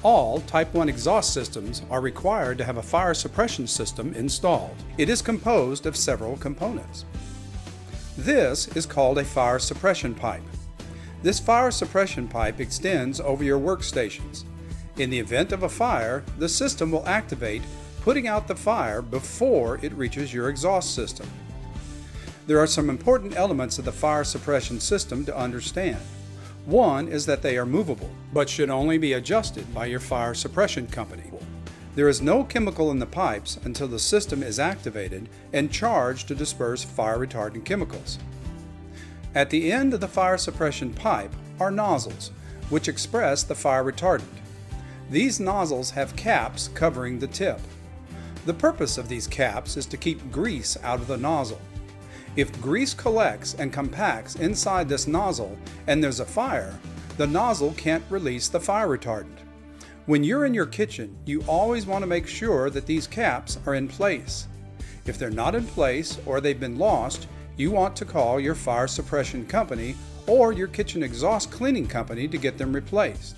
All Type 1 exhaust systems are required to have a fire suppression system installed. It is composed of several components. This is called a fire suppression pipe. This fire suppression pipe extends over your workstations. In the event of a fire, the system will activate, putting out the fire before it reaches your exhaust system. There are some important elements of the fire suppression system to understand. One is that they are movable, but should only be adjusted by your fire suppression company. There is no chemical in the pipes until the system is activated and charged to disperse fire retardant chemicals. At the end of the fire suppression pipe are nozzles, which express the fire retardant. These nozzles have caps covering the tip. The purpose of these caps is to keep grease out of the nozzle. If grease collects and compacts inside this nozzle and there's a fire, the nozzle can't release the fire retardant. When you're in your kitchen, you always want to make sure that these caps are in place. If they're not in place or they've been lost, you want to call your fire suppression company or your kitchen exhaust cleaning company to get them replaced.